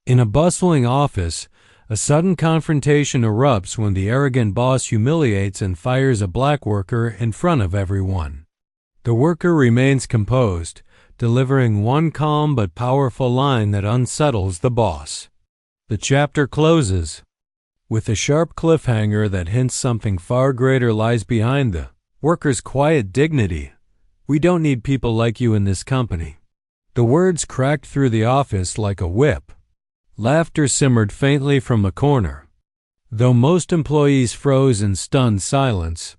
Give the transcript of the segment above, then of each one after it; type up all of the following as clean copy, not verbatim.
In a bustling office, a sudden confrontation erupts when the arrogant boss humiliates and fires a black worker in front of everyone. The worker remains composed, delivering one calm but powerful line that unsettles the boss. The chapter closes with a sharp cliffhanger that hints something far greater lies behind the worker's quiet dignity. "We don't need people like you in this company." The words cracked through the office like a whip. Laughter simmered faintly from a corner. Though most employees froze in stunned silence,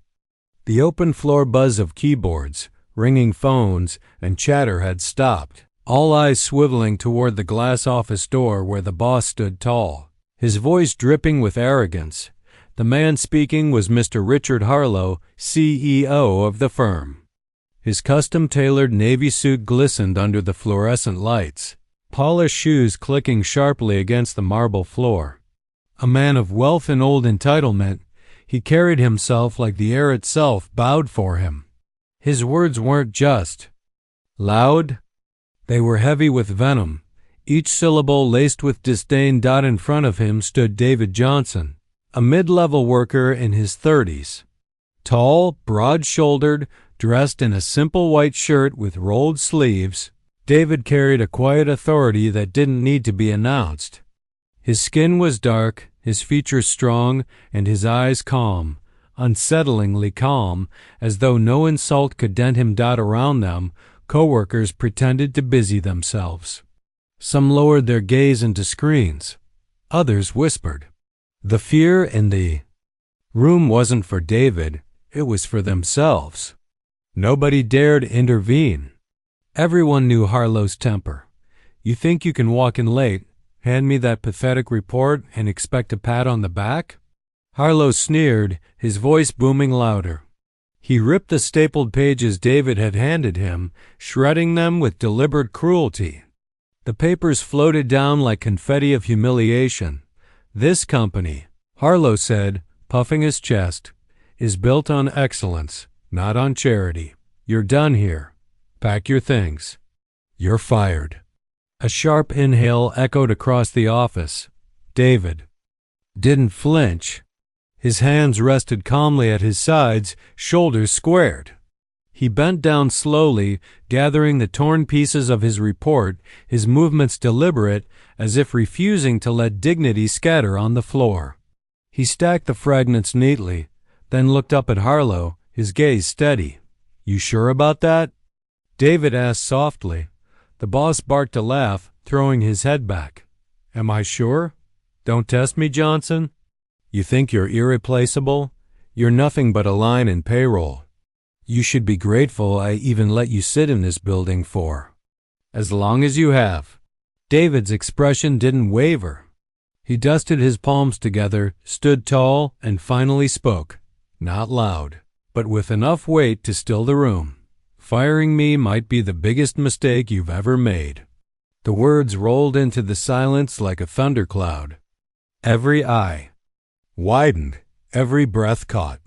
the open floor buzz of keyboards, ringing phones, and chatter had stopped, all eyes swiveling toward the glass office door where the boss stood tall, his voice dripping with arrogance. The man speaking was Mr. Richard Harlow, CEO of the firm. His custom-tailored navy suit glistened under the fluorescent lights, polished shoes clicking sharply against the marble floor. A man of wealth and old entitlement, he carried himself like the air itself bowed for him. His words weren't just loud, they were heavy with venom, each syllable laced with disdain. In front of him stood David Johnson, a mid-level worker in his 30s. Tall, broad-shouldered, dressed in a simple white shirt with rolled sleeves, David carried a quiet authority that didn't need to be announced. His skin was dark, his features strong, and his eyes calm, unsettlingly calm, as though no insult could dent him. Around them, coworkers pretended to busy themselves. Some lowered their gaze into screens. Others whispered. The fear in the room wasn't for David, it was for themselves. Nobody dared intervene. Everyone knew Harlow's temper. You think you can walk in late, hand me that pathetic report, and expect a pat on the back? Harlow sneered, his voice booming louder. He ripped the stapled pages David had handed him, shredding them with deliberate cruelty. The papers floated down like confetti of humiliation. This company, Harlow said, puffing his chest, is built on excellence, not on charity. You're done here. Pack your things. You're fired. A sharp inhale echoed across the office. David didn't flinch. His hands rested calmly at his sides, shoulders squared. He bent down slowly, gathering the torn pieces of his report, his movements deliberate, as if refusing to let dignity scatter on the floor. He stacked the fragments neatly, then looked up at Harlow, his gaze steady. "You sure about that?" David asked softly. The boss barked a laugh, throwing his head back. "Am I sure? Don't test me, Johnson. You think you're irreplaceable? You're nothing but a line in payroll. You should be grateful I even let you sit in this building for as long as you have." David's expression didn't waver. He dusted his palms together, stood tall, and finally spoke. Not loud, but with enough weight to still the room. "Firing me might be the biggest mistake you've ever made." The words rolled into the silence like a thundercloud. Every eye widened, every breath caught.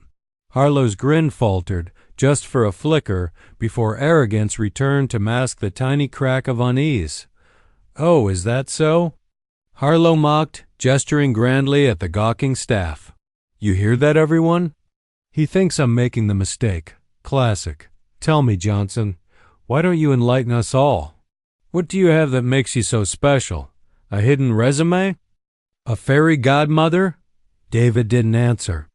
Harlow's grin faltered, just for a flicker, before arrogance returned to mask the tiny crack of unease. "Oh, is that so?" Harlow mocked, gesturing grandly at the gawking staff. "You hear that, everyone? He thinks I'm making the mistake. Classic. Tell me, Johnson, why don't you enlighten us all? What do you have that makes you so special? A hidden resume? A fairy godmother?" David didn't answer.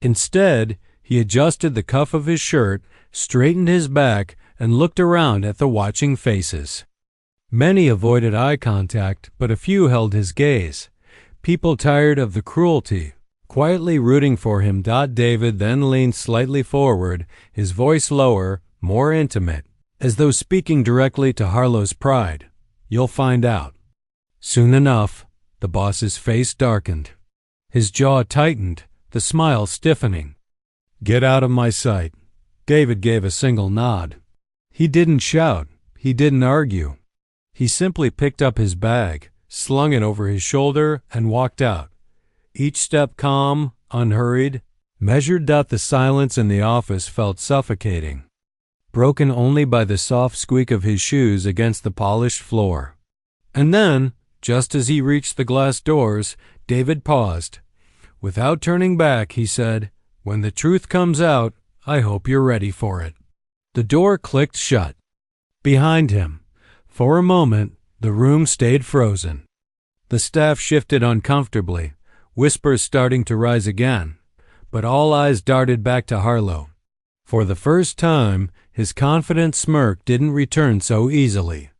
Instead, he adjusted the cuff of his shirt, straightened his back, and looked around at the watching faces. Many avoided eye contact, but a few held his gaze. People tired of the cruelty, quietly rooting for him. David then leaned slightly forward, his voice lower, more intimate, as though speaking directly to Harlow's pride. "You'll find out soon enough." The boss's face darkened. His jaw tightened, the smile stiffening. "Get out of my sight." David gave a single nod. He didn't shout. He didn't argue. He simply picked up his bag, slung it over his shoulder, and walked out. Each step calm, unhurried, measured. The silence in the office felt suffocating, broken only by the soft squeak of his shoes against the polished floor. And then, Just as he reached the glass doors, David paused. Without turning back, he said, "When the truth comes out, I hope you're ready for it." The door clicked shut. Behind him, for a moment, the room stayed frozen. The staff shifted uncomfortably, whispers starting to rise again, but all eyes darted back to Harlow. For the first time, his confident smirk didn't return so easily.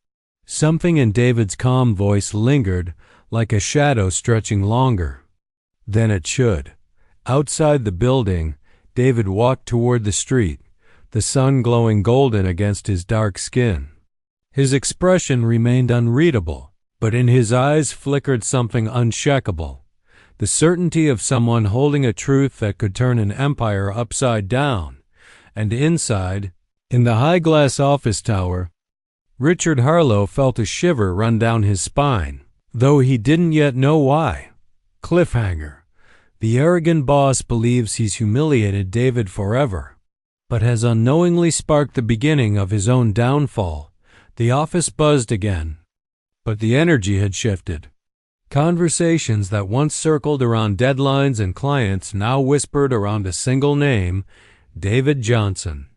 Something in David's calm voice lingered, like a shadow stretching longer than it should. Outside the building, David walked toward the street, the sun glowing golden against his dark skin. His expression remained unreadable, but in his eyes flickered something unshakable, the certainty of someone holding a truth that could turn an empire upside down. And inside, in the high-glass office tower, Richard Harlow felt a shiver run down his spine, though he didn't yet know why. Cliffhanger. The arrogant boss believes he's humiliated David forever, but has unknowingly sparked the beginning of his own downfall. The office buzzed again, but the energy had shifted. Conversations that once circled around deadlines and clients now whispered around a single name, David Johnson.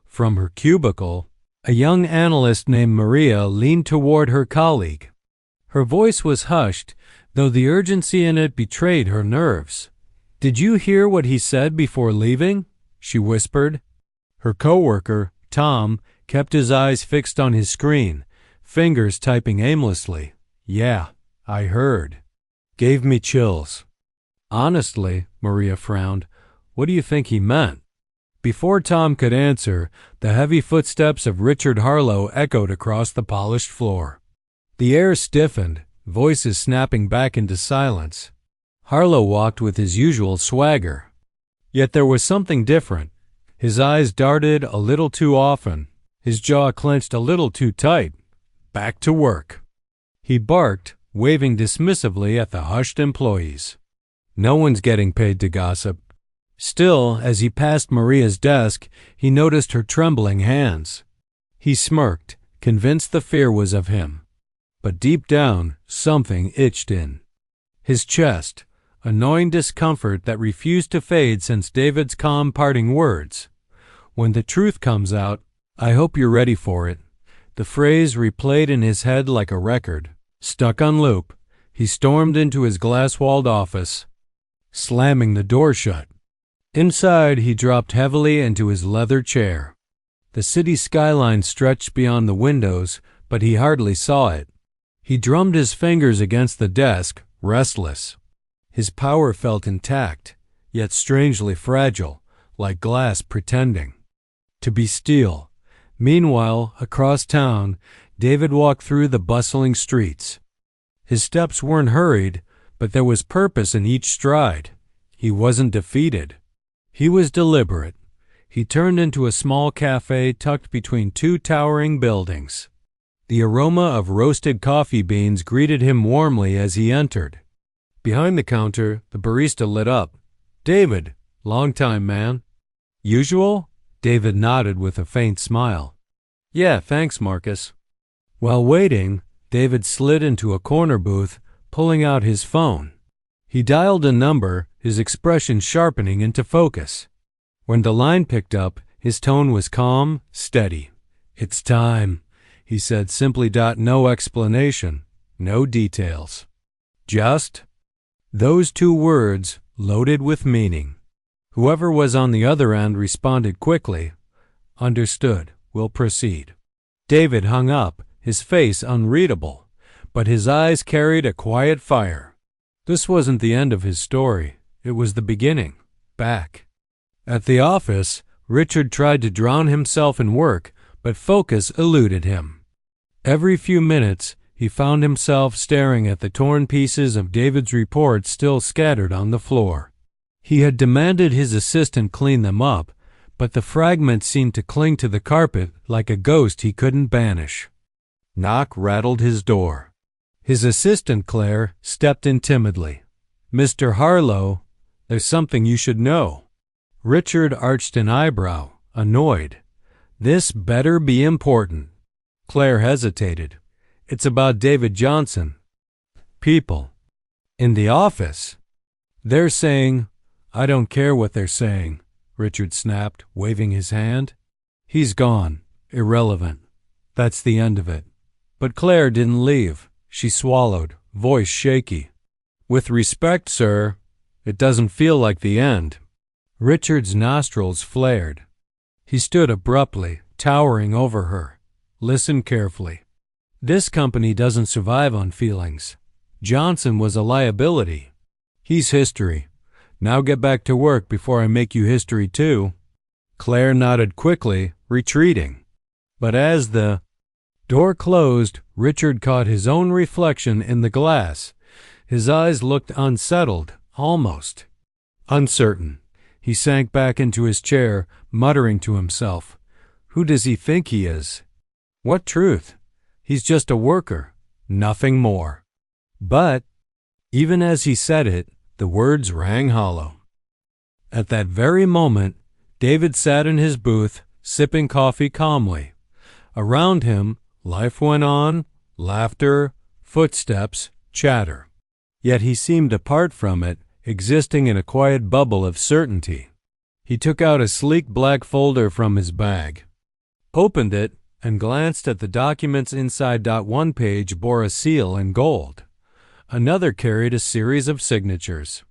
From her cubicle, a young analyst named Maria leaned toward her colleague. Her voice was hushed, though the urgency in it betrayed her nerves. "Did you hear what he said before leaving?" she whispered. Her coworker, Tom, kept his eyes fixed on his screen, fingers typing aimlessly. "Yeah, I heard." Gave me chills. "Honestly," Maria frowned, "what do you think he meant?" Before Tom could answer, the heavy footsteps of Richard Harlow echoed across the polished floor. The air stiffened, voices snapping back into silence. Harlow walked with his usual swagger. Yet there was something different. His eyes darted a little too often, his jaw clenched a little too tight. Back to work. He barked, waving dismissively at the hushed employees. No one's getting paid to gossip. Still, as he passed Maria's desk, he noticed her trembling hands. He smirked, convinced the fear was of him. But deep down, something itched in his chest, a gnawing discomfort that refused to fade since David's calm parting words. "When the truth comes out, I hope you're ready for it." The phrase replayed in his head like a record. Stuck on loop, he stormed into his glass-walled office, slamming the door shut. Inside, he dropped heavily into his leather chair. The city skyline stretched beyond the windows, but he hardly saw it. He drummed his fingers against the desk, restless. His power felt intact, yet strangely fragile, like glass pretending to be steel. Meanwhile, across town, David walked through the bustling streets. His steps weren't hurried, but there was purpose in each stride. He wasn't defeated. He was deliberate. He turned into a small cafe tucked between two towering buildings. The aroma of roasted coffee beans greeted him warmly as he entered. Behind the counter, the barista lit up. "David, long time, man." "Usual?" David nodded with a faint smile. "Yeah, thanks, Marcus." While waiting, David slid into a corner booth, pulling out his phone. He dialed a number, his expression sharpening into focus. When the line picked up, his tone was calm, steady. "It's time," he said simply. No explanation, no details. Just those two words, loaded with meaning. Whoever was on the other end responded quickly. "Understood. We'll proceed." David hung up, his face unreadable, but his eyes carried a quiet fire. This wasn't the end of his story. It was the beginning. Back at the office, Richard tried to drown himself in work, but focus eluded him. Every few minutes, he found himself staring at the torn pieces of David's report still scattered on the floor. He had demanded his assistant clean them up, but the fragments seemed to cling to the carpet like a ghost he couldn't banish. Knock rattled his door. His assistant, Claire, stepped in timidly. "Mr. Harlow, there's something you should know." Richard arched an eyebrow, annoyed. "This better be important." Claire hesitated. "It's about David Johnson." People. In the office. They're saying, I don't care what they're saying, Richard snapped, waving his hand. He's gone. Irrelevant. That's the end of it. But Claire didn't leave. She swallowed, voice shaky. With respect, sir, it doesn't feel like the end. Richard's nostrils flared. He stood abruptly, towering over her. Listen carefully. This company doesn't survive on feelings. Johnson was a liability. He's history. Now get back to work before I make you history too. Claire nodded quickly, retreating. But as the door closed, Richard caught his own reflection in the glass. His eyes looked unsettled, almost uncertain. He sank back into his chair, muttering to himself, who does he think he is? What truth? He's just a worker, nothing more. But, even as he said it, the words rang hollow. At that very moment, David sat in his booth, sipping coffee calmly. Around him, life went on, laughter, footsteps, chatter. Yet he seemed apart from it, existing in a quiet bubble of certainty. He took out a sleek black folder from his bag, opened it, and glanced at the documents inside. One page bore a seal in gold. Another carried a series of signatures.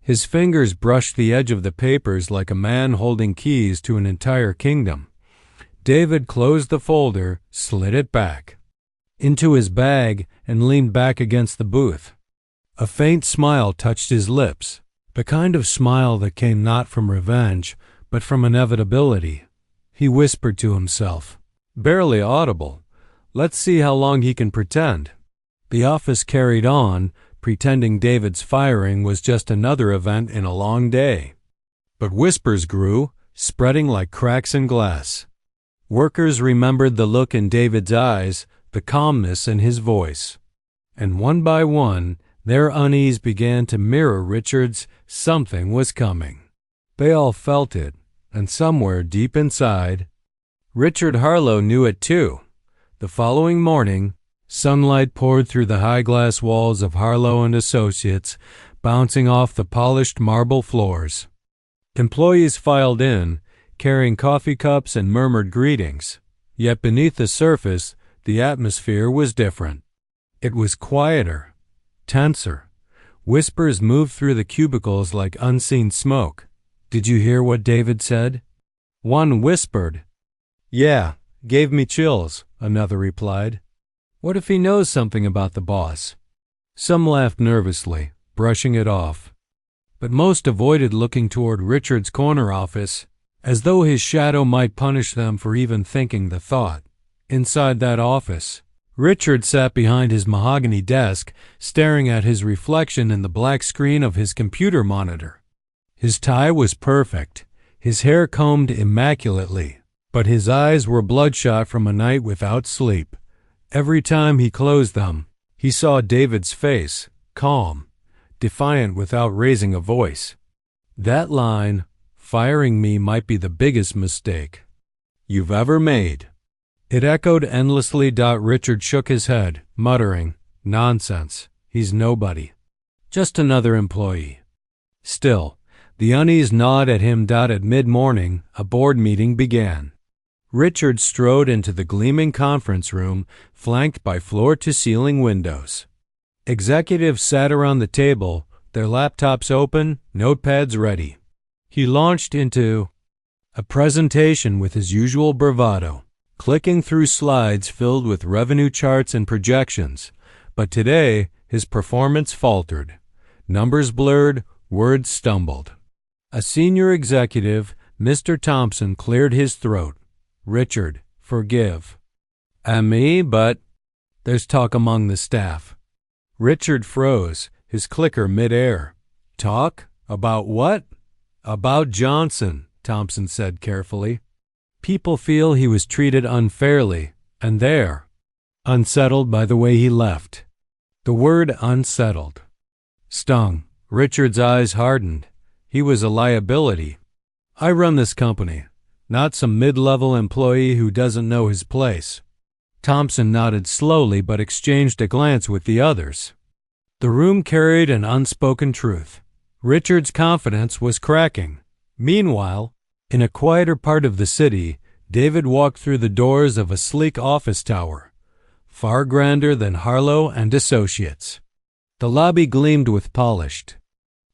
His fingers brushed the edge of the papers like a man holding keys to an entire kingdom. David closed the folder, slid it back into his bag, and leaned back against the booth. A faint smile touched his lips, the kind of smile that came not from revenge, but from inevitability. He whispered to himself, barely audible, let's see how long he can pretend. The office carried on, pretending David's firing was just another event in a long day. But whispers grew, spreading like cracks in glass. Workers remembered the look in David's eyes, the calmness in his voice. And one by one, their unease began to mirror Richard's. Something was coming. They all felt it, and somewhere deep inside, Richard Harlow knew it too. The following morning, sunlight poured through the high glass walls of Harlow and Associates, bouncing off the polished marble floors. Employees filed in, carrying coffee cups and murmured greetings. Yet beneath the surface, the atmosphere was different. It was quieter, tenser. Whispers moved through the cubicles like unseen smoke. Did you hear what David said? One whispered. Yeah, gave me chills, another replied. What if he knows something about the boss? Some laughed nervously, brushing it off. But most avoided looking toward Richard's corner office, as though his shadow might punish them for even thinking the thought. Inside that office, Richard sat behind his mahogany desk, staring at his reflection in the black screen of his computer monitor. His tie was perfect, his hair combed immaculately, but his eyes were bloodshot from a night without sleep. Every time he closed them, he saw David's face, calm, defiant without raising a voice. That line, firing me, might be the biggest mistake you've ever made. It echoed endlessly. Richard shook his head, muttering, nonsense, he's nobody. Just another employee. Still, the unease gnawed at him. At mid-morning, a board meeting began. Richard strode into the gleaming conference room, flanked by floor-to-ceiling windows. Executives sat around the table, their laptops open, notepads ready. He launched into a presentation with his usual bravado, clicking through slides filled with revenue charts and projections. But today, his performance faltered. Numbers blurred, words stumbled. A senior executive, Mr. Thompson, cleared his throat. Richard, forgive. Me, but there's talk among the staff. Richard froze, his clicker mid-air. Talk? About what? About Johnson, Thompson said carefully. People feel he was treated unfairly, and they're unsettled by the way he left. The word unsettled stung. Richard's eyes hardened. He was a liability. I run this company, not some mid-level employee who doesn't know his place. Thompson nodded slowly but exchanged a glance with the others. The room carried an unspoken truth. Richard's confidence was cracking. Meanwhile, in a quieter part of the city, David walked through the doors of a sleek office tower, far grander than Harlow and Associates. The lobby gleamed with polished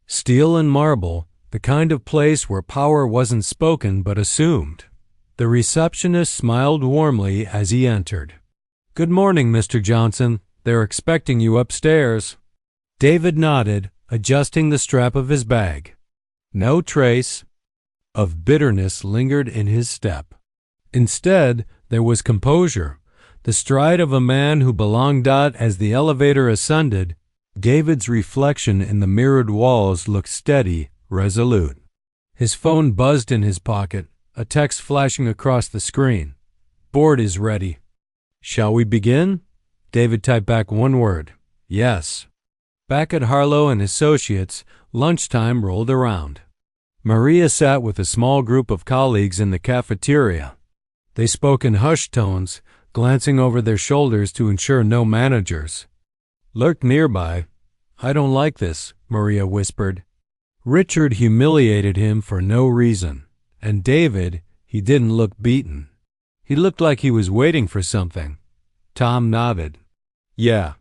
steel and marble, the kind of place where power wasn't spoken but assumed. The receptionist smiled warmly as he entered. "Good morning, Mr. Johnson. They're expecting you upstairs." David nodded, adjusting the strap of his bag. No trace of bitterness lingered in his step. Instead, there was composure, the stride of a man who belonged. As the elevator ascended, David's reflection in the mirrored walls looked steady, resolute. His phone buzzed in his pocket, a text flashing across the screen. "Board is ready." "Shall we begin?" David typed back one word. "Yes." Back at Harlow and Associates, lunchtime rolled around. Maria sat with a small group of colleagues in the cafeteria. They spoke in hushed tones, glancing over their shoulders to ensure no managers lurked nearby. "I don't like this," Maria whispered. Richard humiliated him for no reason, and David, he didn't look beaten. He looked like he was waiting for something. Tom nodded. "Yeah,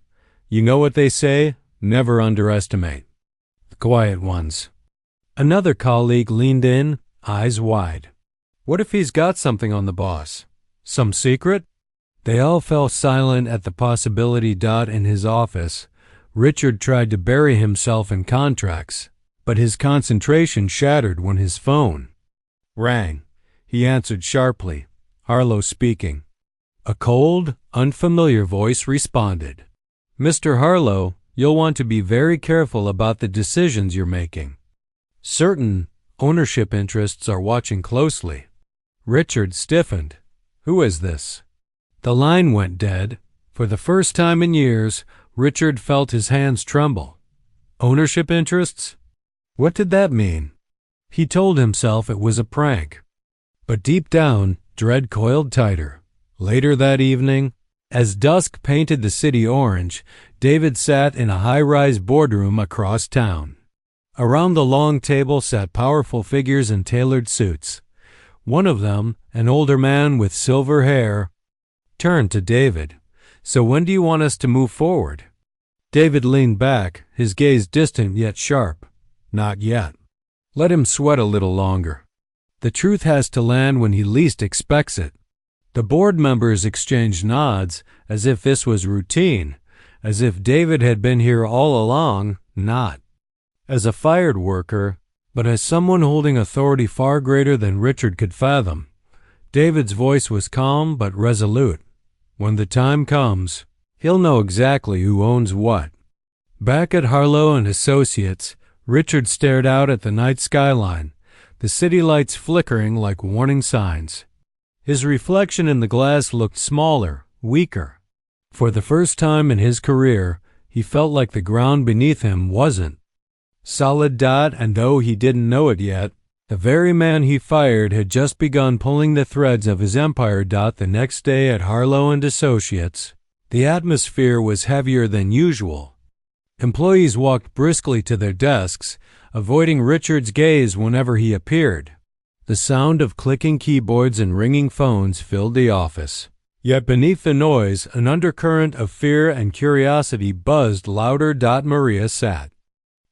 you know what they say, never underestimate the quiet ones." Another colleague leaned in, eyes wide. "What if he's got something on the boss? Some secret?" They all fell silent at the possibility. In his office, Richard tried to bury himself in contracts, but his concentration shattered when his phone rang. He answered sharply. Harlow speaking. A cold, unfamiliar voice responded. "Mr. Harlow, you'll want to be very careful about the decisions you're making. Certain ownership interests are watching closely." Richard stiffened. "Who is this?" The line went dead. For the first time in years, Richard felt his hands tremble. Ownership interests? What did that mean? He told himself it was a prank. But deep down, dread coiled tighter. Later that evening, as dusk painted the city orange, David sat in a high-rise boardroom across town. Around the long table sat powerful figures in tailored suits. One of them, an older man with silver hair, turned to David. "So when do you want us to move forward?" David leaned back, his gaze distant yet sharp. "Not yet. Let him sweat a little longer. The truth has to land when he least expects it." The board members exchanged nods, as if this was routine, as if David had been here all along. Not as a fired worker, but as someone holding authority far greater than Richard could fathom. David's voice was calm but resolute. When the time comes, he'll know exactly who owns what. Back at Harlow and Associates, Richard stared out at the night skyline, the city lights flickering like warning signs. His reflection in the glass looked smaller, weaker. For the first time in his career, he felt like the ground beneath him wasn't solid. And though he didn't know it yet, the very man he fired had just begun pulling the threads of his empire. The next day at Harlow and Associates, the atmosphere was heavier than usual. Employees walked briskly to their desks, avoiding Richard's gaze whenever he appeared. The sound of clicking keyboards and ringing phones filled the office. Yet beneath the noise, an undercurrent of fear and curiosity buzzed louder. Maria sat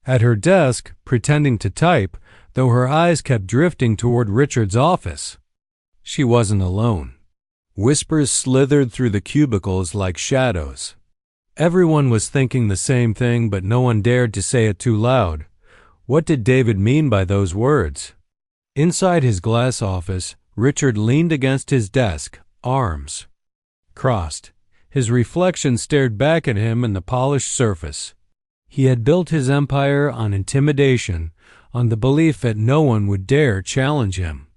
at her desk, pretending to type, though her eyes kept drifting toward Richard's office. She wasn't alone. Whispers slithered through the cubicles like shadows. Everyone was thinking the same thing, but no one dared to say it too loud. What did David mean by those words? Inside his glass office, Richard leaned against his desk, arms crossed. His reflection stared back at him in the polished surface. He had built his empire on intimidation, on the belief that no one would dare challenge him.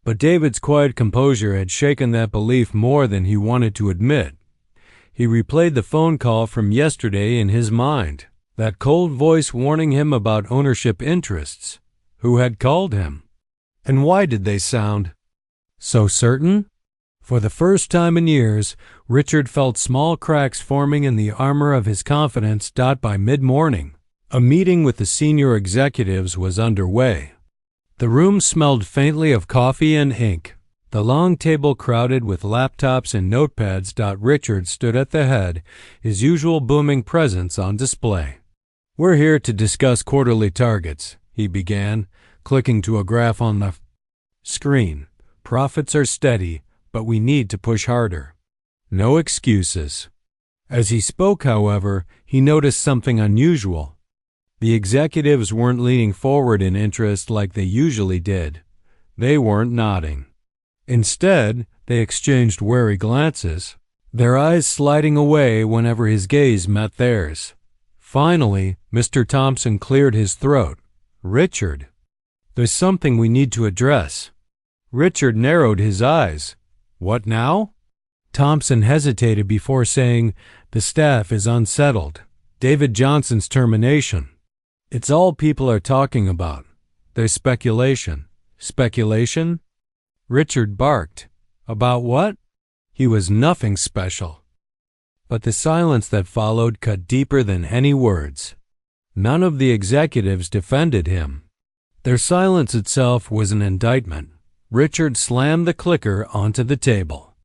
But David's quiet composure had shaken that belief more than he wanted to admit. He replayed the phone call from yesterday in his mind, that cold voice warning him about ownership interests. Who had called him? And why did they sound so certain? For the first time in years, Richard felt small cracks forming in the armor of his confidence. By mid-morning, a meeting with the senior executives was underway. The room smelled faintly of coffee and ink, the long table crowded with laptops and notepads. Richard stood at the head, his usual booming presence on display. "We're here to discuss quarterly targets," he began, clicking to a graph on the screen. "Profits are steady, but we need to push harder. No excuses." As he spoke, however, he noticed something unusual. The executives weren't leaning forward in interest like they usually did. They weren't nodding. Instead, they exchanged wary glances, their eyes sliding away whenever his gaze met theirs. Finally, Mr. Thompson cleared his throat. "Richard, there's something we need to address." Richard narrowed his eyes. "What now?" Thompson hesitated before saying, "The staff is unsettled. David Johnson's termination. It's all people are talking about. There's speculation." "Speculation?" Richard barked. "About what?" He was nothing special. But the silence that followed cut deeper than any words. None of the executives defended him. Their silence itself was an indictment. Richard slammed the clicker onto the table.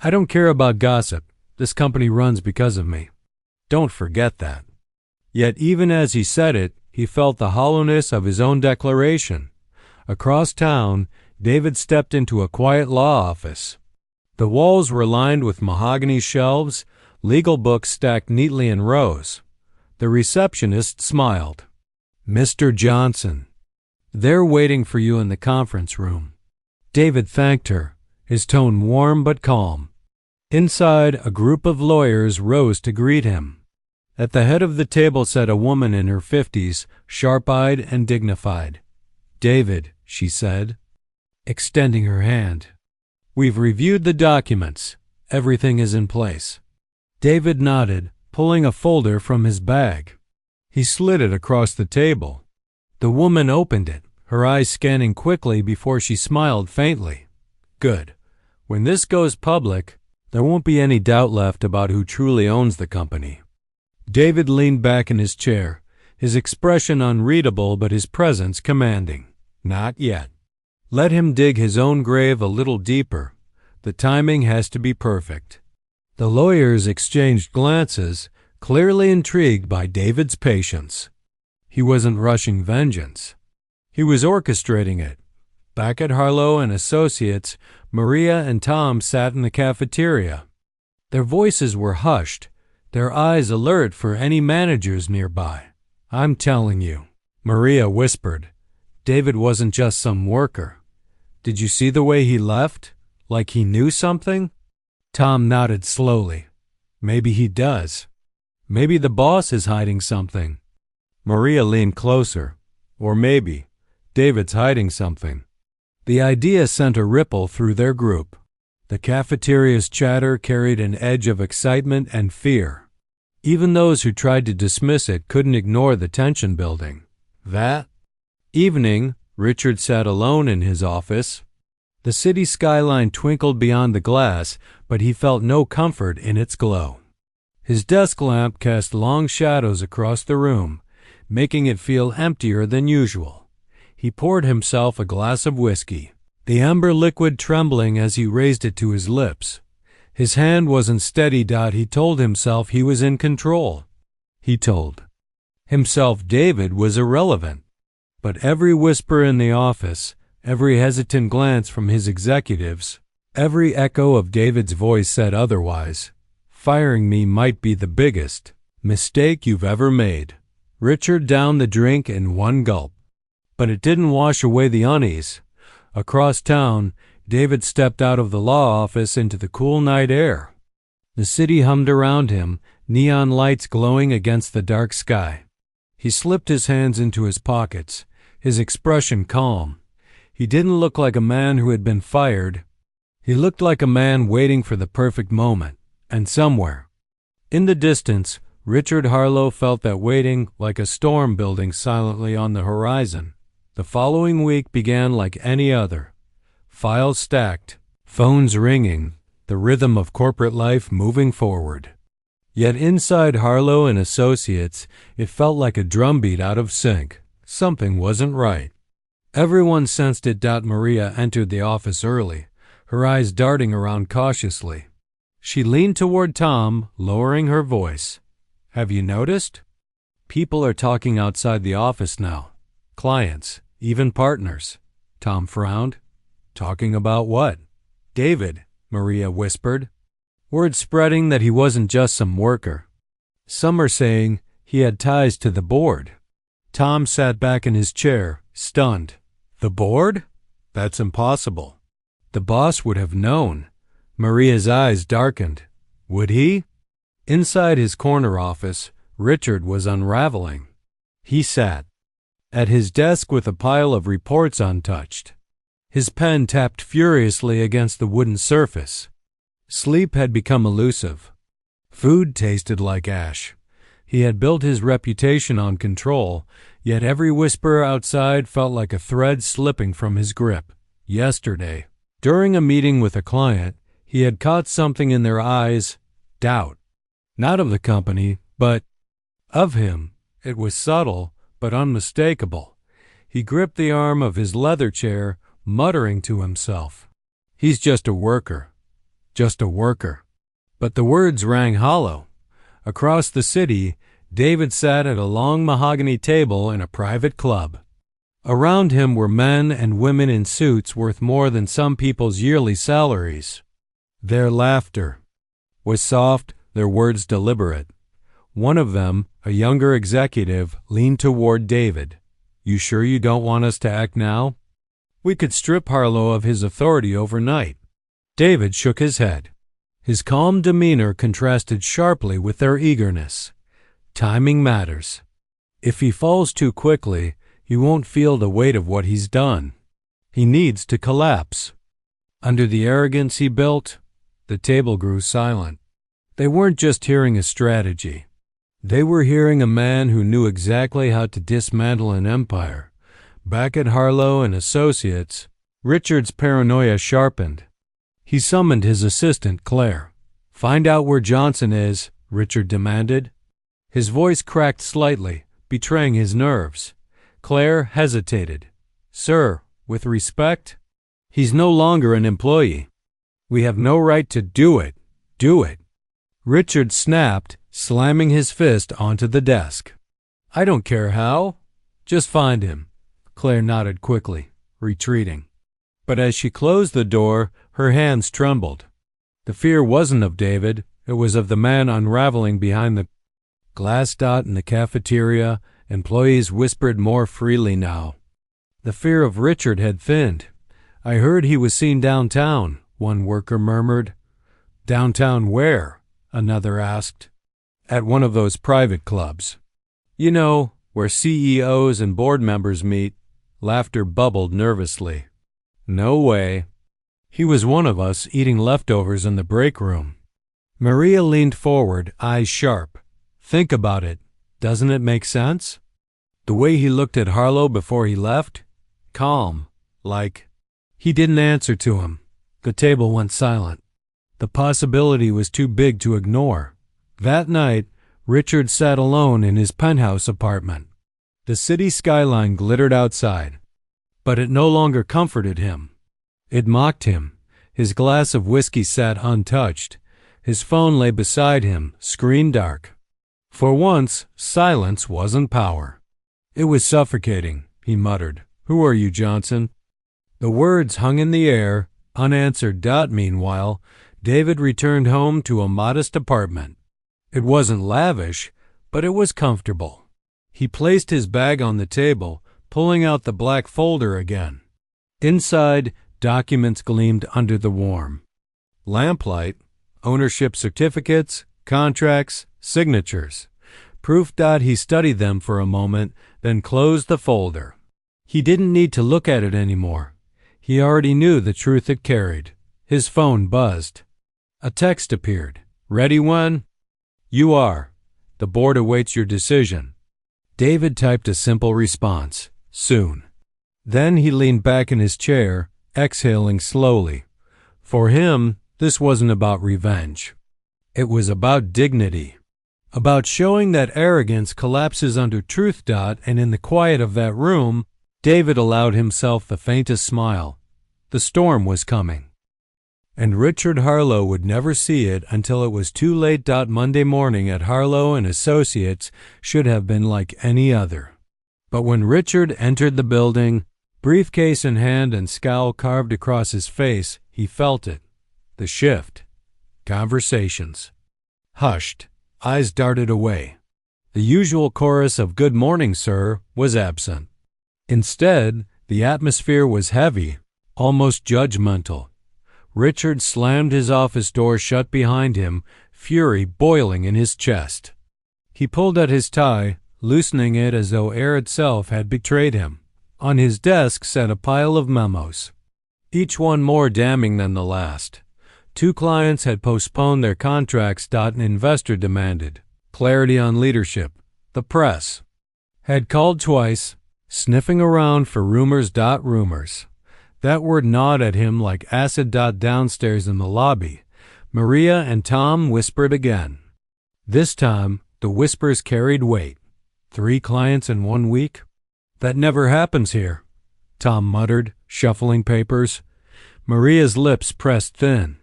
"I don't care about gossip. This company runs because of me. Don't forget that." Yet even as he said it, he felt the hollowness of his own declaration. Across town, David stepped into a quiet law office. The walls were lined with mahogany shelves, legal books stacked neatly in rows. The receptionist smiled. "Mr. Johnson, they're waiting for you in the conference room." David thanked her, his tone warm but calm. Inside, a group of lawyers rose to greet him. At the head of the table sat a woman in her 50s, sharp-eyed and dignified. "David," she said, extending her hand. "We've reviewed the documents. Everything is in place." David nodded, pulling a folder from his bag. He slid it across the table. The woman opened it, her eyes scanning quickly before she smiled faintly. "Good. When this goes public, there won't be any doubt left about who truly owns the company." David leaned back in his chair, his expression unreadable but his presence commanding. "Not yet. Let him dig his own grave a little deeper. The timing has to be perfect." The lawyers exchanged glances, clearly intrigued by David's patience. He wasn't rushing vengeance. He was orchestrating it. Back at Harlow and Associates, Maria and Tom sat in the cafeteria. Their voices were hushed, their eyes alert for any managers nearby. "I'm telling you," Maria whispered, "David wasn't just some worker. Did you see the way he left? Like he knew something?" Tom nodded slowly. "Maybe he does. Maybe the boss is hiding something." Maria leaned closer. "Or maybe David's hiding something." The idea sent a ripple through their group. The cafeteria's chatter carried an edge of excitement and fear. Even those who tried to dismiss it couldn't ignore the tension building. That evening, Richard sat alone in his office. The city skyline twinkled beyond the glass, but he felt no comfort in its glow. His desk lamp cast long shadows across the room, making it feel emptier than usual. He poured himself a glass of whiskey, the amber liquid trembling as he raised it to his lips. His hand wasn't steady. He told himself he was in control. He told himself David was irrelevant. But every whisper in the office, every hesitant glance from his executives, every echo of David's voice said otherwise. "Firing me might be the biggest mistake you've ever made." Richard downed the drink in one gulp. But it didn't wash away the unease. Across town, David stepped out of the law office into the cool night air. The city hummed around him, neon lights glowing against the dark sky. He slipped his hands into his pockets, his expression calm. He didn't look like a man who had been fired. He looked like a man waiting for the perfect moment, and somewhere, in the distance, Richard Harlow felt that waiting like a storm building silently on the horizon. The following week began like any other. Files stacked, phones ringing, the rhythm of corporate life moving forward. Yet inside Harlow and Associates, it felt like a drumbeat out of sync. Something wasn't right. Everyone sensed it. Maria entered the office early, her eyes darting around cautiously. She leaned toward Tom, lowering her voice. "Have you noticed? People are talking outside the office now. Clients, even partners." Tom frowned. "Talking about what?" "David," Maria whispered. Word spreading that he wasn't just some worker. Some are saying he had ties to the board. Tom sat back in his chair, stunned. "The board? That's impossible. The boss would have known." Maria's eyes darkened. Would he? Inside his corner office, Richard was unraveling. He sat at his desk with a pile of reports untouched. His pen tapped furiously against the wooden surface. Sleep had become elusive. Food tasted like ash. He had built his reputation on control, yet every whisper outside felt like a thread slipping from his grip. Yesterday, during a meeting with a client, he had caught something in their eyes, doubt. Not of the company, but of him. It was subtle, but unmistakable. He gripped the arm of his leather chair, muttering to himself, "He's just a worker. Just a worker." But the words rang hollow. Across the city, David sat at a long mahogany table in a private club. Around him were men and women in suits worth more than some people's yearly salaries. Their laughter was soft, their words deliberate. One of them, a younger executive, leaned toward David. "You sure you don't want us to act now? We could strip Harlow of his authority overnight." David shook his head. His calm demeanor contrasted sharply with their eagerness. Timing matters. If he falls too quickly, he won't feel the weight of what he's done. He needs to collapse. Under the arrogance he built, the table grew silent. They weren't just hearing a strategy. They were hearing a man who knew exactly how to dismantle an empire. Back at Harlow and Associates, Richard's paranoia sharpened. He summoned his assistant, Claire. "Find out where Johnson is," Richard demanded. His voice cracked slightly, betraying his nerves. Claire hesitated. "Sir, with respect, he's no longer an employee. We have no right to do it. Do it." Richard snapped, slamming his fist onto the desk. "I don't care how. Just find him." Claire nodded quickly, retreating. But as she closed the door, her hands trembled. The fear wasn't of David, it was of the man unraveling behind the glass dot in the cafeteria. Employees whispered more freely now. The fear of Richard had thinned. "I heard he was seen downtown," one worker murmured. "Downtown where?" another asked. "At one of those private clubs. You know, where CEOs and board members meet." Laughter bubbled nervously. "No way. He was one of us eating leftovers in the break room." Maria leaned forward, eyes sharp. "Think about it. Doesn't it make sense? The way he looked at Harlow before he left? Calm, like..." He didn't answer to him. The table went silent. The possibility was too big to ignore. That night, Richard sat alone in his penthouse apartment. The city skyline glittered outside, but it no longer comforted him. It mocked him. His glass of whiskey sat untouched. His phone lay beside him, screen dark. For once, silence wasn't power. "It was suffocating," he muttered. "Who are you, Johnson?" The words hung in the air, unanswered. Meanwhile, David returned home to a modest apartment. It wasn't lavish, but it was comfortable. He placed his bag on the table, pulling out the black folder again. Inside, documents gleamed under the warm lamplight, ownership certificates, contracts, signatures. Proof. He studied them for a moment, then closed the folder. He didn't need to look at it anymore. He already knew the truth it carried. His phone buzzed. A text appeared. "Ready when?" "You are. The board awaits your decision." David typed a simple response. "Soon." Then he leaned back in his chair, exhaling slowly. For him, This wasn't about revenge. It was about dignity. About showing that arrogance collapses under truth. And in the quiet of that room, David allowed himself the faintest smile. The storm was coming. And Richard Harlow would never see it until it was too late. Monday morning at Harlow and Associates should have been like any other. But when Richard entered the building, briefcase in hand and scowl carved across his face, he felt it. The shift. Conversations. Hushed. Eyes darted away. The usual chorus of "Good morning, sir" was absent. Instead, the atmosphere was heavy, almost judgmental. Richard slammed his office door shut behind him, fury boiling in his chest. He pulled at his tie, loosening it as though air itself had betrayed him. On his desk sat a pile of memos, each one more damning than the last. 2 clients had postponed their contracts. An investor demanded clarity on leadership. The press had called twice, sniffing around for rumors. Rumors. That word gnawed at him like acid. Downstairs in the lobby, Maria and Tom whispered again. This time, the whispers carried weight. 3 clients in 1 week? That never happens here, Tom muttered, shuffling papers. Maria's lips pressed thin.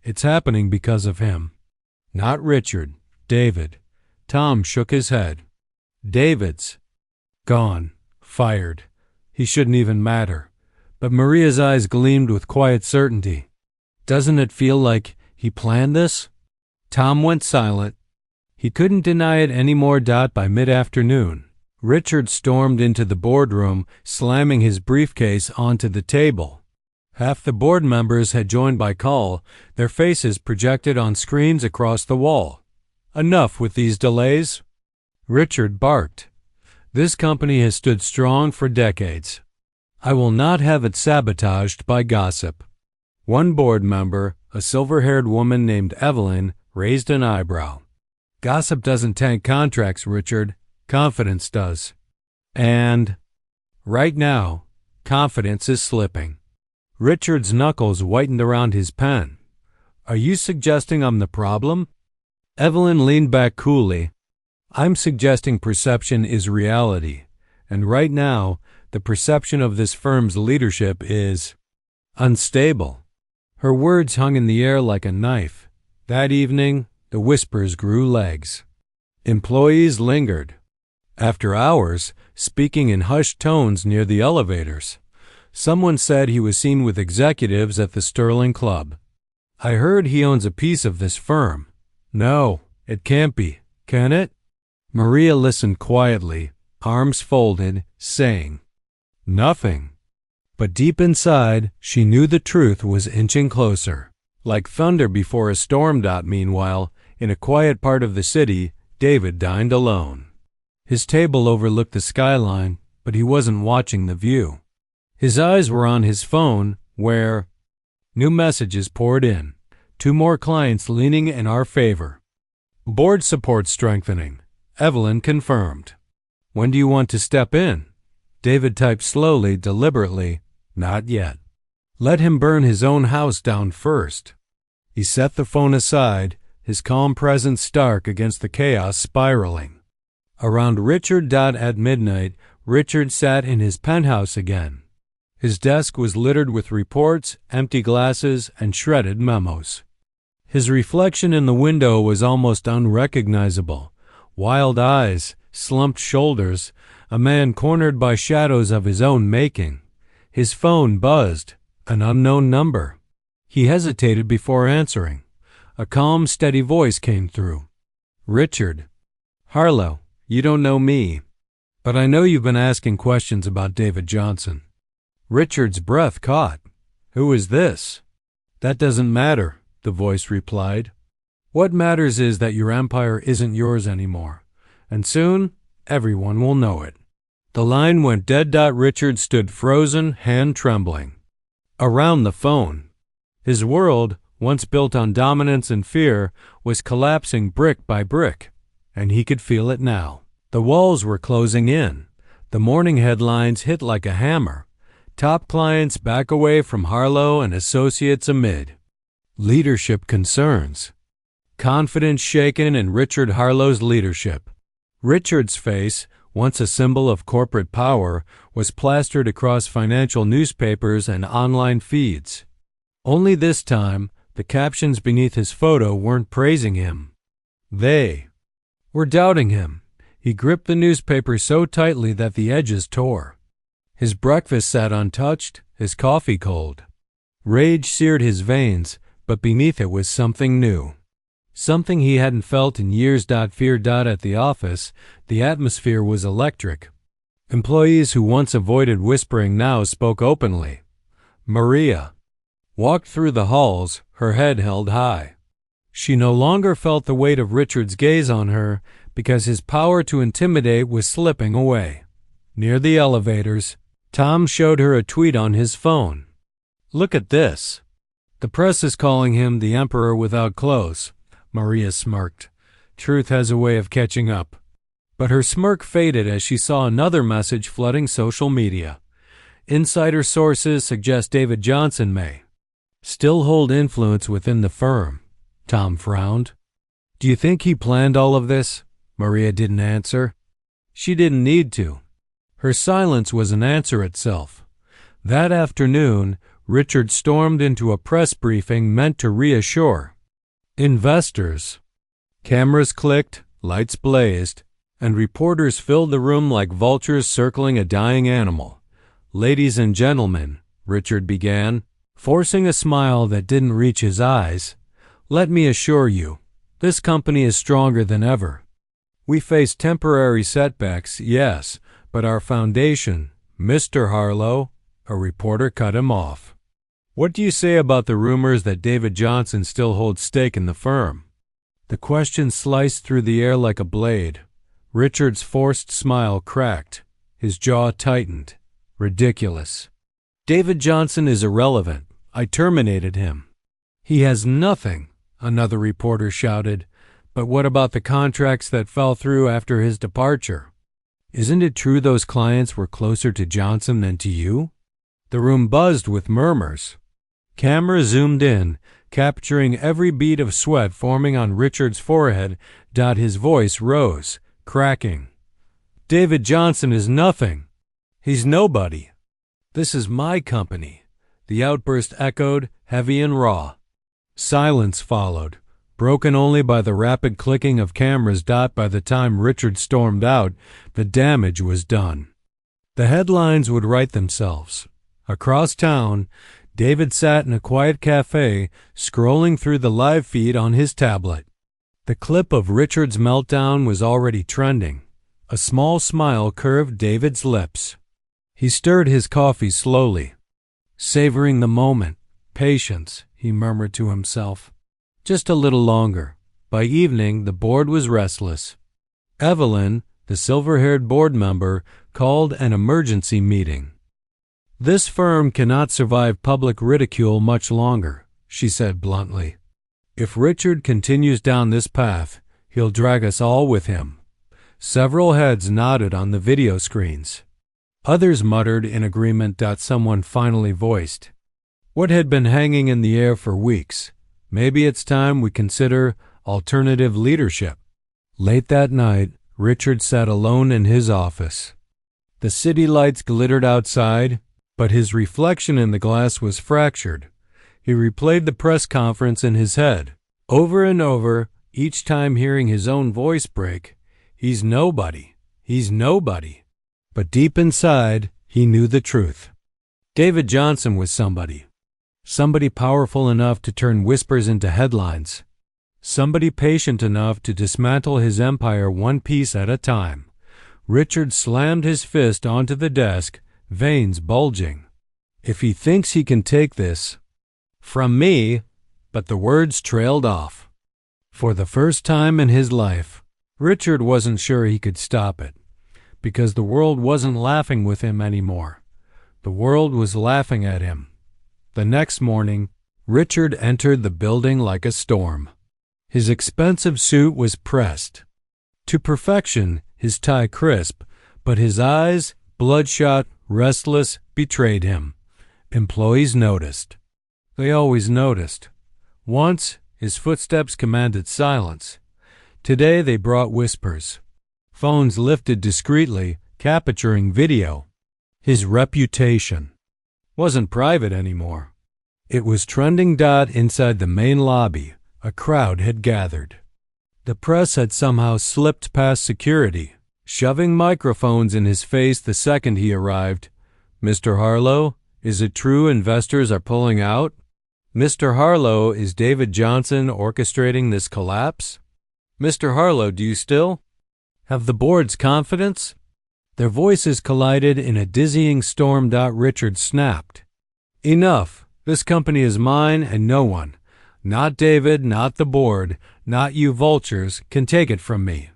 It's happening because of him. Not Richard. David. Tom shook his head. David's gone. Fired. He shouldn't even matter. But Maria's eyes gleamed with quiet certainty. Doesn't it feel like he planned this? Tom went silent. He couldn't deny it any more. By mid-afternoon, Richard stormed into the boardroom, slamming his briefcase onto the table. Half the board members had joined by call, their faces projected on screens across the wall. Enough with these delays. Richard barked. This company has stood strong for decades. I will not have it sabotaged by gossip. One board member, a silver-haired woman named Evelyn, raised an eyebrow. Gossip doesn't tank contracts, Richard. Confidence does. And right now, confidence is slipping. Richard's knuckles whitened around his pen. Are you suggesting I'm the problem? Evelyn leaned back coolly. I'm suggesting perception is reality, and right now, the perception of this firm's leadership is unstable. Her words hung in the air like a knife. That evening, the whispers grew legs. Employees lingered. After hours, speaking in hushed tones near the elevators. Someone said he was seen with executives at the Sterling Club. I heard he owns a piece of this firm. No, it can't be, can it? Maria listened quietly, arms folded, saying nothing. But deep inside, she knew the truth was inching closer. Like thunder before a storm. Meanwhile, in a quiet part of the city, David dined alone. His table overlooked the skyline, but he wasn't watching the view. His eyes were on his phone, where new messages poured in. 2 more clients leaning in our favor. Board support strengthening. Evelyn confirmed. When do you want to step in? David typed slowly, deliberately. Not yet. Let him burn his own house down first. He set the phone aside, his calm presence stark against the chaos spiraling. Around Richard. At midnight, Richard sat in his penthouse again. His desk was littered with reports, empty glasses, and shredded memos. His reflection in the window was almost unrecognizable. Wild eyes, slumped shoulders, a man cornered by shadows of his own making. His phone buzzed, an unknown number. He hesitated before answering. A calm, steady voice came through. Richard. Harlow, you don't know me, but I know you've been asking questions about David Johnson. Richard's breath caught. Who is this? That doesn't matter, the voice replied. What matters is that your empire isn't yours anymore, and soon everyone will know it. The line went dead. Richard stood frozen, hand trembling. Around the phone, his world, once built on dominance and fear, was collapsing brick by brick, and he could feel it now. The walls were closing in. The morning headlines hit like a hammer. Top clients back away from Harlow and Associates amid Leadership concerns. Confidence shaken in Richard Harlow's leadership. Richard's face, once a symbol of corporate power, was plastered across financial newspapers and online feeds. Only this time, the captions beneath his photo weren't praising him. They were doubting him. He gripped the newspaper so tightly that the edges tore. His breakfast sat untouched, his coffee cold. Rage seared his veins, but beneath it was something new. Something he hadn't felt in years. Fear. At the office, the atmosphere was electric. Employees who once avoided whispering now spoke openly. Maria walked through the halls, her head held high. She no longer felt the weight of Richard's gaze on her because his power to intimidate was slipping away. Near the elevators, Tom showed her a tweet on his phone. "Look at this. The press is calling him the Emperor without clothes." Maria smirked. Truth has a way of catching up. But her smirk faded as she saw another message flooding social media. Insider sources suggest David Johnson may still hold influence within the firm. Tom frowned. "Do you think he planned all of this?" Maria didn't answer. She didn't need to. Her silence was an answer itself. That afternoon, Richard stormed into a press briefing meant to reassure investors. Cameras clicked, lights blazed, and reporters filled the room like vultures circling a dying animal. "Ladies and gentlemen," Richard began, forcing a smile that didn't reach his eyes, "let me assure you, this company is stronger than ever. We face temporary setbacks, yes, but our foundation, Mr. Harlow," a reporter cut him off. "What do you say about the rumors that David Johnson still holds stake in the firm?" The question sliced through the air like a blade. Richard's forced smile cracked. His jaw tightened. Ridiculous. "David Johnson is irrelevant. I terminated him." "He has nothing," another reporter shouted. "But what about the contracts that fell through after his departure? Isn't it true those clients were closer to Johnson than to you?" The room buzzed with murmurs. Camera zoomed in, capturing every bead of sweat forming on Richard's forehead. His voice rose, cracking. "David Johnson is nothing. He's nobody. This is my company." The outburst echoed, heavy and raw. Silence followed, broken only by the rapid clicking of cameras. By the time Richard stormed out, the damage was done. The headlines would write themselves. Across town, David sat in a quiet cafe, scrolling through the live feed on his tablet. The clip of Richard's meltdown was already trending. A small smile curved David's lips. He stirred his coffee slowly, savoring the moment. "Patience," he murmured to himself. "Just a little longer." By evening, the board was restless. Evelyn, the silver-haired board member, called an emergency meeting. "This firm cannot survive public ridicule much longer," she said bluntly. "If Richard continues down this path, he'll drag us all with him." Several heads nodded on the video screens. Others muttered in agreement. Someone finally voiced what had been hanging in the air for weeks. "Maybe it's time we consider alternative leadership." Late that night, Richard sat alone in his office. The city lights glittered outside, but his reflection in the glass was fractured. He replayed the press conference in his head, over and over, each time hearing his own voice break. "He's nobody. He's nobody." But deep inside, he knew the truth. David Johnson was somebody. Somebody powerful enough to turn whispers into headlines. Somebody patient enough to dismantle his empire one piece at a time. Richard slammed his fist onto the desk, veins bulging. "If he thinks he can take this from me," but the words trailed off. For the first time in his life, Richard wasn't sure he could stop it, because the world wasn't laughing with him anymore. The world was laughing at him. The next morning, Richard entered the building like a storm. His expensive suit was pressed to perfection, his tie crisp, but his eyes, bloodshot, restless, betrayed him. Employees noticed. They always noticed. Once, his footsteps commanded silence. Today they brought whispers. Phones lifted discreetly, capturing video. His reputation wasn't private anymore. It was trending. Inside the main lobby, a crowd had gathered. The press had somehow slipped past security, shoving microphones in his face the second he arrived. "Mr. Harlow, is it true investors are pulling out? Mr. Harlow, is David Johnson orchestrating this collapse? Mr. Harlow, do you still have the board's confidence?" Their voices collided in a dizzying storm. Richard snapped. "Enough. This company is mine, and no one, not David, not the board, not you vultures, can take it from me."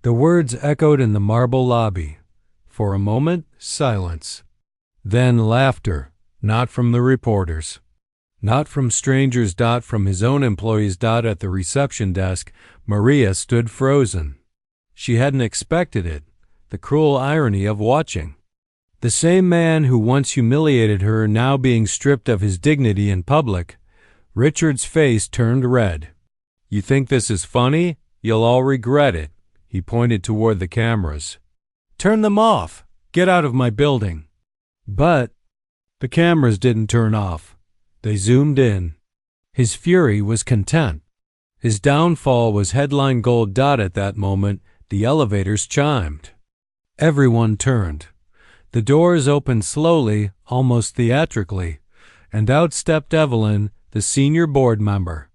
The words echoed in the marble lobby. For a moment, silence. Then laughter, not from the reporters, not from strangers. From his own employees. At the reception desk, Maria stood frozen. She hadn't expected it, the cruel irony of watching. The same man who once humiliated her now being stripped of his dignity in public. Richard's face turned red. "You think this is funny? You'll all regret it." He pointed toward the cameras. "Turn them off! Get out of my building!" But the cameras didn't turn off. They zoomed in. His fury was content. His downfall was headline gold. At that moment, the elevators chimed. Everyone turned. The doors opened slowly, almost theatrically, and out stepped Evelyn, the senior board member.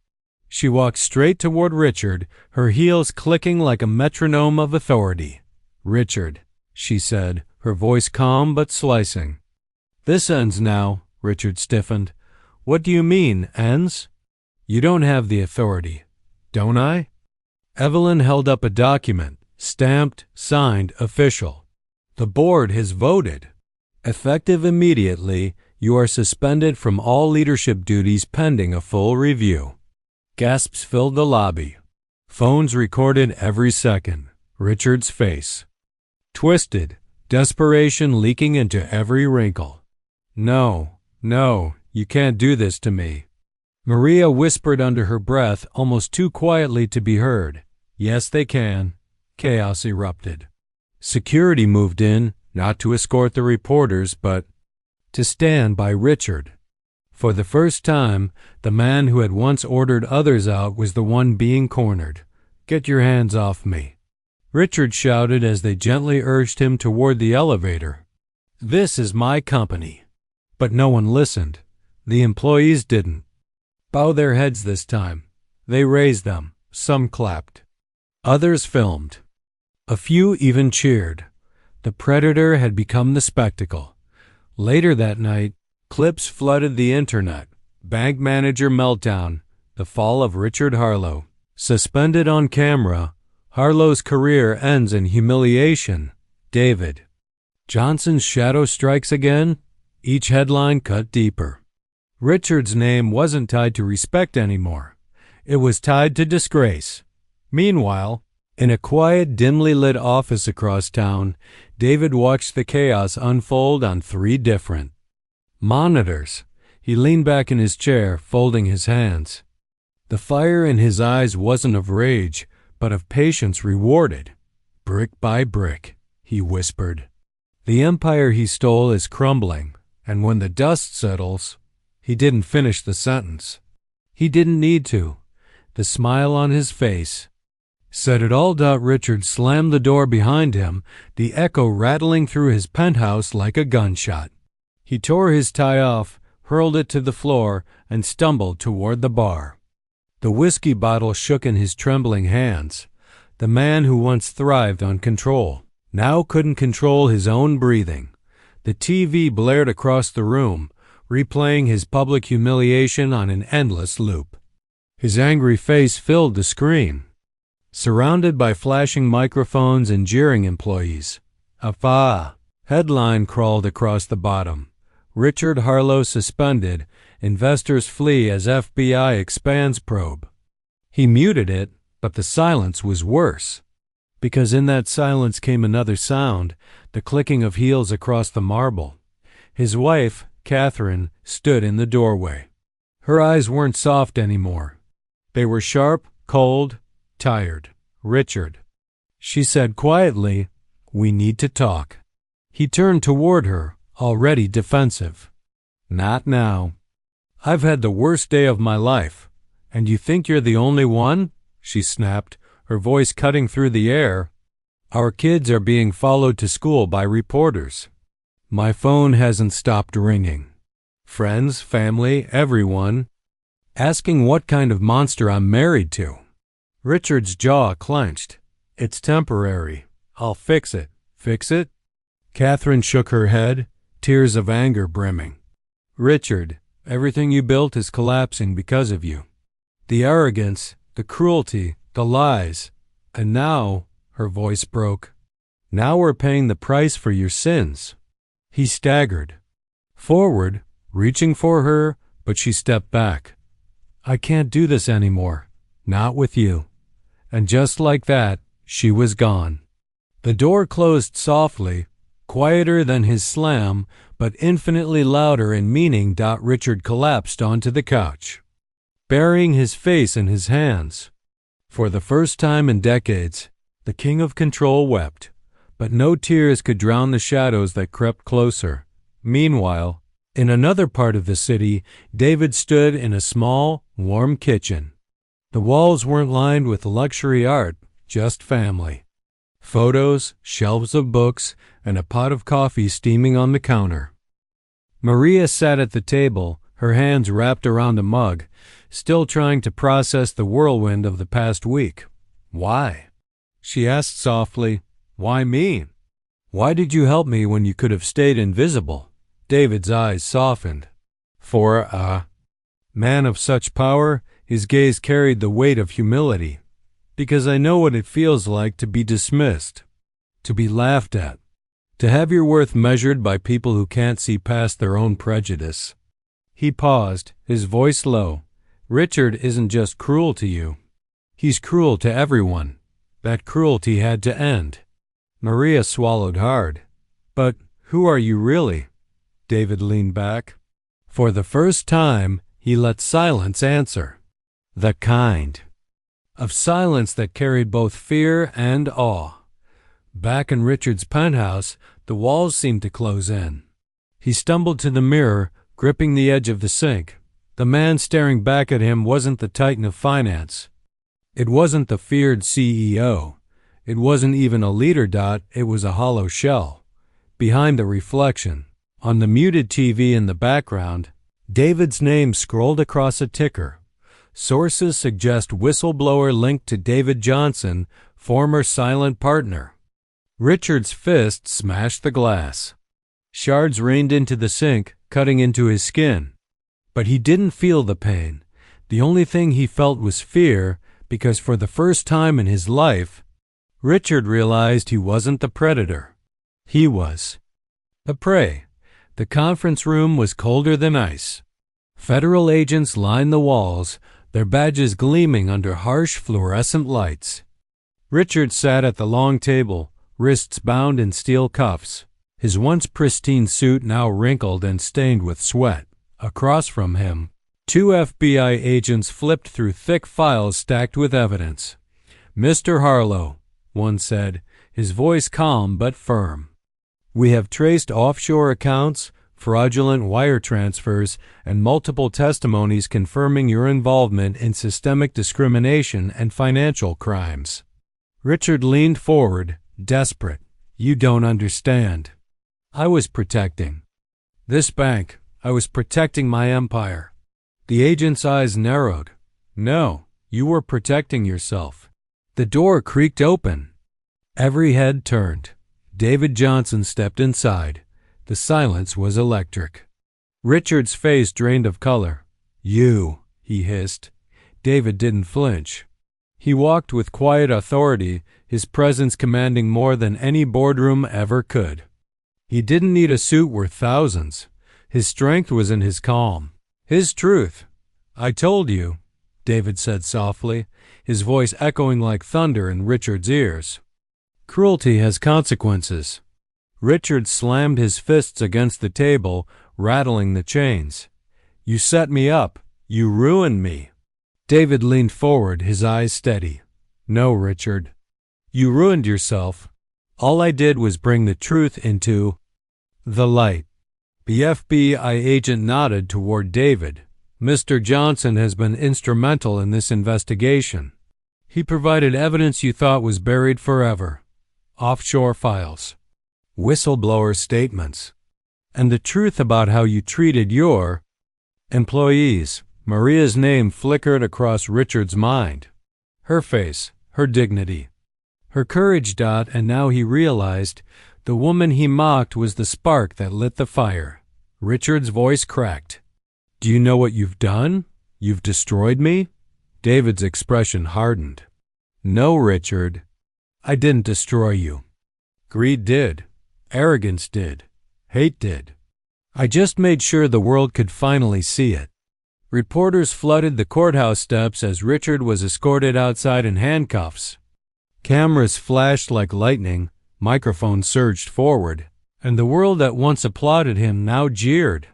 She walked straight toward Richard, her heels clicking like a metronome of authority. "Richard," she said, her voice calm but slicing. "This ends now." Richard stiffened. "What do you mean, ends?" "You don't have the authority." "Don't I?" Evelyn held up a document, stamped, signed, official. "The board has voted. Effective immediately, you are suspended from all leadership duties pending a full review." Gasps filled the lobby. Phones recorded every second. Richard's face twisted, desperation leaking into every wrinkle. "No, no, you can't do this to me." Maria whispered under her breath, almost too quietly to be heard. "Yes, they can." Chaos erupted. Security moved in, not to escort the reporters, but to stand by Richard. For the first time, the man who had once ordered others out was the one being cornered. "Get your hands off me," Richard shouted as they gently urged him toward the elevator. "This is my company." But no one listened. The employees didn't bow their heads this time. They raised them. Some clapped. Others filmed. A few even cheered. The predator had become the spectacle. Later that night, clips flooded the internet. Bank manager meltdown. The fall of Richard Harlow. Suspended on camera. Harlow's career ends in humiliation. David Johnson's shadow strikes again. Each headline cut deeper. Richard's name wasn't tied to respect anymore. It was tied to disgrace. Meanwhile, in a quiet, dimly lit office across town, David watched the chaos unfold on 3 different monitors. He leaned back in his chair, folding his hands. The fire in his eyes wasn't of rage, but of patience rewarded. "Brick by brick," he whispered. "The empire he stole is crumbling, and when the dust settles..." He didn't finish the sentence. He didn't need to. The smile on his face said it all. Richard slammed the door behind him, the echo rattling through his penthouse like a gunshot. He tore his tie off, hurled it to the floor, and stumbled toward the bar. The whiskey bottle shook in his trembling hands. The man who once thrived on control now couldn't control his own breathing. The TV blared across the room, replaying his public humiliation on an endless loop. His angry face filled the screen, surrounded by flashing microphones and jeering employees. "Afa!" headline crawled across the bottom. "Richard Harlow suspended. Investors flee as FBI expands probe." He muted it, but the silence was worse, because in that silence came another sound, the clicking of heels across the marble. His wife, Catherine, stood in the doorway. Her eyes weren't soft anymore. They were sharp, cold, tired. "Richard," she said quietly, "we need to talk." He turned toward her, already defensive. "Not now. I've had the worst day of my life. And you think you're the only one?" she snapped, her voice cutting through the air. "Our kids are being followed to school by reporters. My phone hasn't stopped ringing. Friends, family, everyone, asking what kind of monster I'm married to." Richard's jaw clenched. "It's temporary. I'll fix it." "Fix it?" Catherine shook her head, tears of anger brimming. "Richard, everything you built is collapsing because of you. The arrogance, the cruelty, the lies. And now," her voice broke, "now we're paying the price for your sins." He staggered forward, reaching for her, but she stepped back. "I can't do this anymore. Not with you." And just like that, she was gone. The door closed softly, quieter than his slam, but infinitely louder in meaning. Richard collapsed onto the couch, burying his face in his hands. For the first time in decades, the king of control wept, but no tears could drown the shadows that crept closer. Meanwhile, in another part of the city, David stood in a small, warm kitchen. The walls weren't lined with luxury art, just family. Photos, shelves of books, and a pot of coffee steaming on the counter. Maria sat at the table, her hands wrapped around a mug, still trying to process the whirlwind of the past week. "Why?" she asked softly. "Why me? Why did you help me when you could have stayed invisible?" David's eyes softened. For a man of such power, his gaze carried the weight of humility. "Because I know what it feels like to be dismissed, to be laughed at, to have your worth measured by people who can't see past their own prejudice." He paused, his voice low. "Richard isn't just cruel to you. He's cruel to everyone. That cruelty had to end." Maria swallowed hard. "But who are you really?" David leaned back. For the first time, he let silence answer. The kind of silence that carried both fear and awe. Back in Richard's penthouse, the walls seemed to close in. He stumbled to the mirror, gripping the edge of the sink. The man staring back at him wasn't the titan of finance. It wasn't the feared CEO. It wasn't even a leader. It was a hollow shell. Behind the reflection, on the muted TV in the background, David's name scrolled across a ticker. Sources suggest whistleblower linked to David Johnson, former silent partner. Richard's fist smashed the glass. Shards rained into the sink, cutting into his skin. But he didn't feel the pain. The only thing he felt was fear, because for the first time in his life, Richard realized he wasn't the predator. He was the prey. The conference room was colder than ice. Federal agents lined the walls, their badges gleaming under harsh fluorescent lights. Richard sat at the long table, wrists bound in steel cuffs, his once pristine suit now wrinkled and stained with sweat. Across from him, 2 FBI agents flipped through thick files stacked with evidence. "Mr. Harlow," one said, his voice calm but firm, "we have traced offshore accounts, fraudulent wire transfers, and multiple testimonies confirming your involvement in systemic discrimination and financial crimes." Richard leaned forward, desperate. "You don't understand. I was protecting this bank. I was protecting my empire." The agent's eyes narrowed. "No, you were protecting yourself." The door creaked open. Every head turned. David Johnson stepped inside. The silence was electric. Richard's face drained of color. "You," he hissed. David didn't flinch. He walked with quiet authority, his presence commanding more than any boardroom ever could. He didn't need a suit worth thousands. His strength was in his calm, his truth. "I told you," David said softly, his voice echoing like thunder in Richard's ears. "Cruelty has consequences." Richard slammed his fists against the table, rattling the chains. "You set me up. You ruined me. David leaned forward, his eyes steady. No, Richard. You ruined yourself. All I did was bring the truth into the light. The FBI agent nodded toward David. Mr. Johnson has been instrumental in this investigation. He provided evidence you thought was buried forever. Offshore files, whistleblower statements, and the truth about how you treated your employees. Maria's name flickered across Richard's mind. Her face, her dignity, her courage. And now he realized the woman he mocked was the spark that lit the fire. Richard's voice cracked. Do you know what you've done? You've destroyed me? David's expression hardened. No, Richard. I didn't destroy you. Greed did. Arrogance did. Hate did. I just made sure the world could finally see it. Reporters flooded the courthouse steps as Richard was escorted outside in handcuffs. Cameras flashed like lightning, microphones surged forward, and the world that once applauded him now jeered.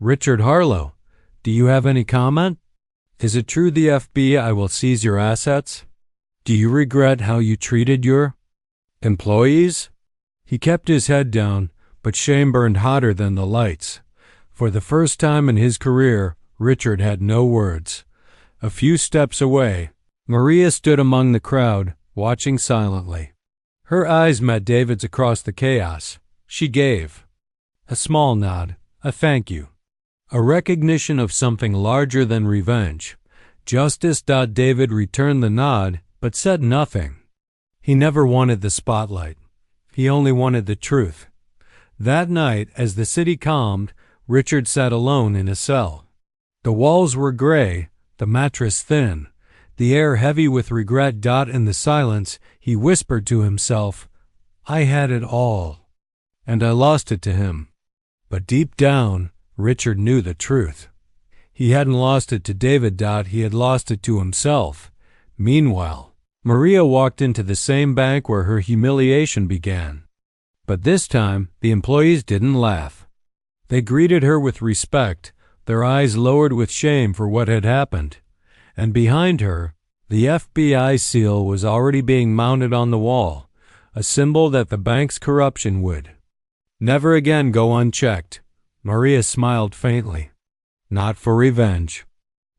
Richard Harlow, do you have any comment? Is it true the FBI will seize your assets? Do you regret how you treated your employees? He kept his head down, but shame burned hotter than the lights. For the first time in his career, Richard had no words. A few steps away, Maria stood among the crowd, watching silently. Her eyes met David's across the chaos. She gave a small nod, a thank you, a recognition of something larger than revenge. Justice. David returned the nod, but said nothing. He never wanted the spotlight. He only wanted the truth. That night, as the city calmed, Richard sat alone in a cell. The walls were gray, the mattress thin, the air heavy with regret. In the silence, he whispered to himself, I had it all, and I lost it to him. But deep down, Richard knew the truth. He hadn't lost it to David. He had lost it to himself. Meanwhile, Maria walked into the same bank where her humiliation began. But this time, the employees didn't laugh. They greeted her with respect, their eyes lowered with shame for what had happened. And behind her, the FBI seal was already being mounted on the wall, a symbol that the bank's corruption would never again go unchecked. Maria smiled faintly. Not for revenge,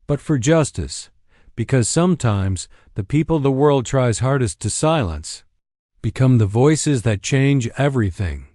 but for justice, because sometimes the people the world tries hardest to silence become the voices that change everything.